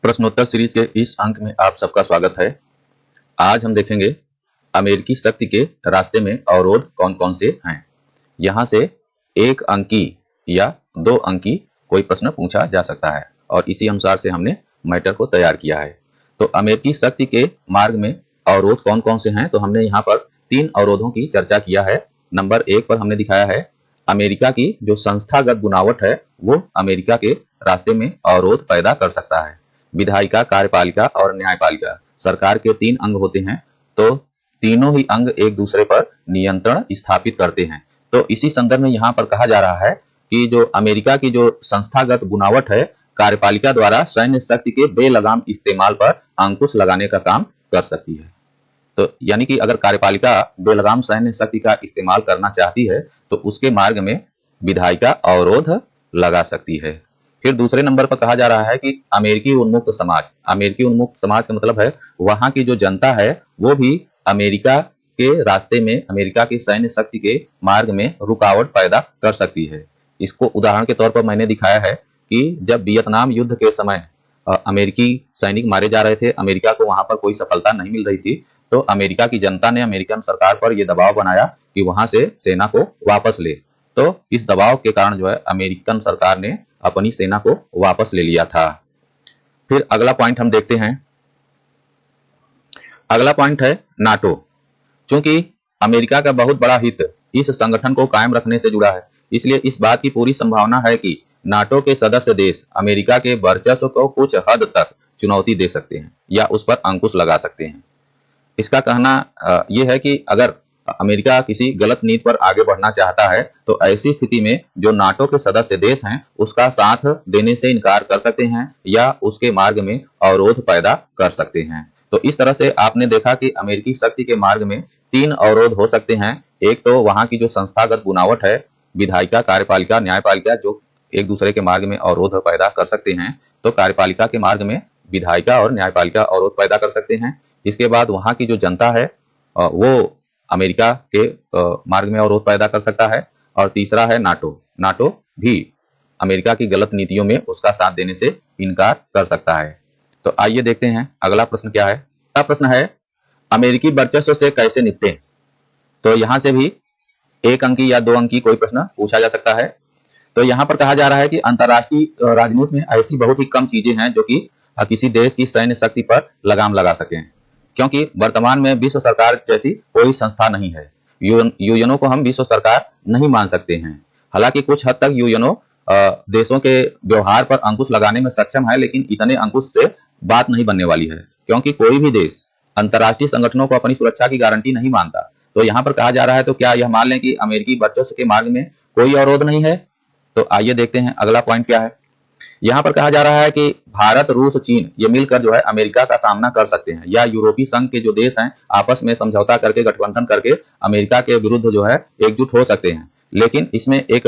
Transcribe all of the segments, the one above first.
प्रश्नोत्तर सीरीज के इस अंक में आप सबका स्वागत है। आज हम देखेंगे अमेरिकी शक्ति के रास्ते में अवरोध कौन कौन से हैं। यहाँ से एक अंकी या दो अंकी कोई प्रश्न पूछा जा सकता है और इसी अनुसार से हमने मैटर को तैयार किया है। तो अमेरिकी शक्ति के मार्ग में अवरोध कौन कौन से हैं, तो हमने यहाँ पर 3 अवरोधों की चर्चा किया है। नंबर 1 पर हमने दिखाया है अमेरिका की जो संस्थागत बुनावट है वो अमेरिका के रास्ते में अवरोध पैदा कर सकता है। विधायिका, कार्यपालिका और न्यायपालिका सरकार के 3 अंग होते हैं, तो तीनों ही अंग एक दूसरे पर नियंत्रण स्थापित करते हैं। तो इसी संदर्भ में यहाँ पर कहा जा रहा है कि जो अमेरिका की जो संस्थागत बुनावट है कार्यपालिका द्वारा सैन्य शक्ति के बेलगाम इस्तेमाल पर अंकुश लगाने का काम कर सकती है। तो यानी कि अगर कार्यपालिका बेलगाम सैन्य शक्ति का इस्तेमाल करना चाहती है तो उसके मार्ग में विधायिका अवरोध लगा सकती है। फिर दूसरे नंबर पर कहा जा रहा है कि अमेरिकी उन्मुक्त समाज। अमेरिकी उन्मुक्त समाज का मतलब है वहां की जो जनता है वो भी अमेरिका के रास्ते में, अमेरिका की सैन्य शक्ति के मार्ग में रुकावट पैदा कर सकती है। इसको उदाहरण के तौर पर मैंने दिखाया है कि जब वियतनाम युद्ध के समय अमेरिकी सैनिक मारे जा रहे थे, अमेरिका को वहां पर कोई सफलता नहीं मिल रही थी, तो अमेरिका की जनता ने अमेरिकन सरकार पर यह दबाव बनाया कि वहां से सेना को वापस ले। तो इस दबाव के कारण जो है अमेरिकन सरकार ने अपनी सेना को वापस ले लिया था। फिर अगला पॉइंट हम देखते हैं। अगला पॉइंट है नाटो। चूंकि अमेरिका का बहुत बड़ा हित इस संगठन को कायम रखने से जुड़ा है, इसलिए इस बात की पूरी संभावना है कि नाटो के सदस्य देश अमेरिका के वर्चस्व को कुछ हद तक चुनौती दे सकते हैं या उस पर अंकुश लगा सकते हैं। इसका कहना यह है कि अगर अमेरिका किसी गलत नीति पर आगे बढ़ना चाहता है तो ऐसी स्थिति में जो नाटो के सदस्य देश हैं उसका साथ देने से इनकार कर सकते हैं या उसके मार्ग में अवरोध पैदा कर सकते हैं। तो इस तरह से आपने देखा कि अमेरिकी शक्ति के मार्ग में 3 अवरोध हो सकते हैं। एक तो वहां की जो संस्थागत बुनावट है, विधायिका, कार्यपालिका, न्यायपालिका, जो एक दूसरे के मार्ग में अवरोध पैदा कर सकते हैं। तो कार्यपालिका के मार्ग में विधायिका और न्यायपालिका अवरोध पैदा कर सकते हैं। इसके बाद वहां की जो जनता है वो अमेरिका के मार्ग में अवरोध पैदा कर सकता है। और तीसरा है नाटो। नाटो भी अमेरिका की गलत नीतियों में उसका साथ देने से इनकार कर सकता है। तो आइए देखते हैं अगला प्रश्न क्या है। अगला प्रश्न है अमेरिकी वर्चस्व से कैसे निपटें। तो यहां से भी 1 अंकी या 2 अंकी कोई प्रश्न पूछा जा सकता है। तो यहाँ पर कहा जा रहा है कि अंतर्राष्ट्रीय राजनीति में ऐसी बहुत ही कम चीजें हैं जो कि किसी देश की सैन्य शक्ति पर लगाम लगा सकें, क्योंकि वर्तमान में विश्व सरकार जैसी कोई संस्था नहीं है। यूएनओ को हम विश्व सरकार नहीं मान सकते हैं। हालांकि कुछ हद तक यूएनओ देशों के व्यवहार पर अंकुश लगाने में सक्षम है, लेकिन इतने अंकुश से बात नहीं बनने वाली है, क्योंकि कोई भी देश अंतर्राष्ट्रीय संगठनों को अपनी सुरक्षा की गारंटी नहीं मानता। तो यहाँ पर कहा जा रहा है, तो क्या यह मान लें कि अमेरिकी वर्चस्व के मार्ग में कोई अवरोध नहीं है। तो आइए देखते हैं अगला पॉइंट क्या है। यहाँ पर कहा जा रहा है कि भारत, रूस, चीन ये मिलकर जो है अमेरिका का सामना कर सकते हैं, या यूरोपीय संघ के जो देश हैं आपस में समझौता करके, गठबंधन करके अमेरिका के विरुद्ध जो है एकजुट हो सकते हैं। लेकिन इसमें एक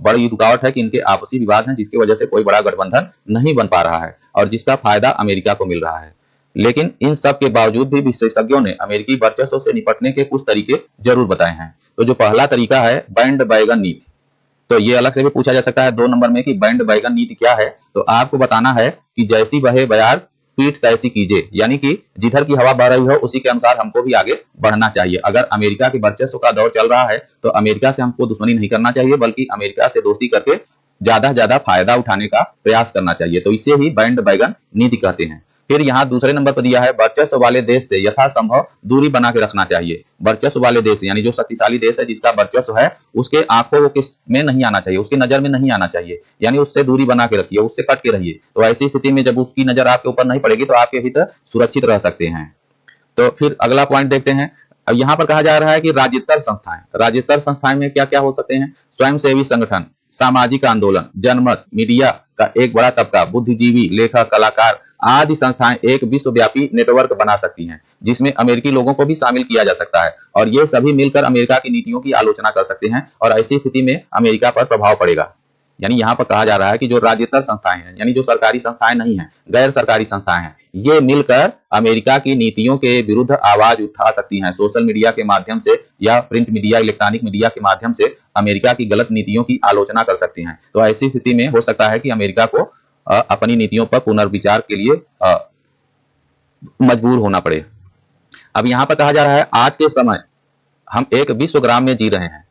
बड़ी रुकावट है कि इनके आपसी विवाद हैं, जिसकी वजह से कोई बड़ा गठबंधन नहीं बन पा रहा है और जिसका फायदा अमेरिका को मिल रहा है। लेकिन इन सब के बावजूद भी विशेषज्ञों ने अमेरिकी वर्चस्व से निपटने के कुछ तरीके जरूर बताए हैं। तो जो पहला तरीका है बैंड बैगन नीति। तो ये अलग से भी पूछा जा सकता है 2 नंबर में कि बैंड बैगन नीति क्या है। तो आपको बताना है कि जैसी बहे बयार पीठ तैसी कीजिए, यानी कि जिधर की हवा बह रही हो उसी के अनुसार हमको भी आगे बढ़ना चाहिए। अगर अमेरिका के वर्चस्व का दौर चल रहा है तो अमेरिका से हमको दुश्मनी नहीं करना चाहिए, बल्कि अमेरिका से दोस्ती करके ज्यादा से ज्यादा फायदा उठाने का प्रयास करना चाहिए। तो इसे ही बैंड बैगन नीति कहते हैं। फिर यहाँ दूसरे नंबर पर दिया है वर्चस्व वाले देश से यथासंभव दूरी बना के रखना चाहिए। वर्चस्व वाले देश यानी जो शक्तिशाली देश है, जिसका वर्चस्व है, उसके आंखों में नहीं आना चाहिए, उसकी नजर में नहीं आना चाहिए, यानी उससे दूरी बना के रखिए, उससे कट के रहिए। तो ऐसी स्थिति में जब उसकी नजर आपके ऊपर नहीं पड़ेगी तो आपके हित सुरक्षित रह सकते हैं। तो फिर अगला पॉइंट देखते हैं। अब यहाँ पर कहा जा रहा है कि राज्यस्तर संस्थाएं। राज्यस्तर संस्थाएं में क्या क्या हो सकते हैं। स्वयंसेवी संगठन, सामाजिक आंदोलन, जनमत, मीडिया का एक बड़ा तबका, बुद्धिजीवी, लेखक, कलाकार आदि संस्थाएं एक विश्वव्यापी नेटवर्क बना सकती हैं, जिसमें अमेरिकी लोगों को भी शामिल किया जा सकता है और ये सभी मिलकर अमेरिका की नीतियों की आलोचना कर सकते हैं और ऐसी स्थिति में अमेरिका पर प्रभाव पड़ेगा। यानी यहाँ पर कहा जा रहा है कि जो राज्यस्तर संस्थाएं हैं, यानी जो सरकारी संस्थाएं नहीं हैं, गैर सरकारी संस्थाएं हैं, ये मिलकर अमेरिका की नीतियों के विरुद्ध आवाज उठा सकती हैं। सोशल मीडिया के माध्यम से या प्रिंट मीडिया, इलेक्ट्रॉनिक मीडिया के माध्यम से अमेरिका की गलत नीतियों की आलोचना कर सकती हैं। तो ऐसी स्थिति में हो सकता है कि अमेरिका को अपनी नीतियों पर पुनर्विचार के लिए मजबूर होना पड़े। अब यहाँ पर कहा जा रहा है आज के समय हम एक विश्वग्राम में जी रहे हैं।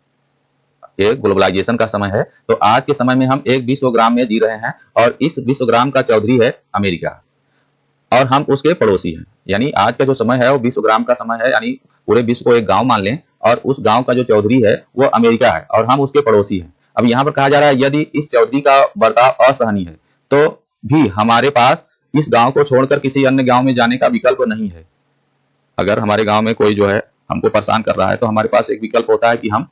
ये ग्लोबलाइजेशन का समय है, तो आज के समय में हम एक विश्वग्राम में जी रहे हैं और इस विश्वग्राम का चौधरी है अमेरिका और हम उसके पड़ोसी हैं। यानी आज का जो समय है वो विश्वग्राम का समय है, यानी पूरे विश्व को एक गांव मान लें और उस गांव का जो चौधरी है वो अमेरिका है और हम उसके पड़ोसी हैं। अब यहाँ पर कहा जा रहा है यदि इस चौधरी का बर्ताव असहनीय है तो भी हमारे पास इस गांव को छोड़कर किसी अन्य गांव में जाने का विकल्प नहीं है। अगर हमारे गांव में कोई जो है हमको परेशान कर रहा है तो हमारे पास एक विकल्प होता है कि हम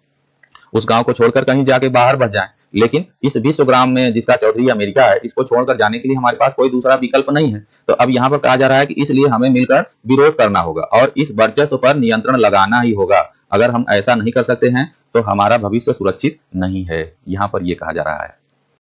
उस गांव को छोड़कर कहीं जाके बाहर बस जाएं। लेकिन इस विश्वग्राम में जिसका चौधरी अमेरिका है, इसको छोड़कर जाने के लिए हमारे पास कोई दूसरा विकल्प नहीं है। तो अब यहाँ पर कहा जा रहा है कि इसलिए हमें मिलकर विरोध करना होगा और इस वर्चस्व पर नियंत्रण लगाना ही होगा। अगर हम ऐसा नहीं कर सकते हैं तो हमारा भविष्य सुरक्षित नहीं है। यहाँ पर यह कहा जा रहा है।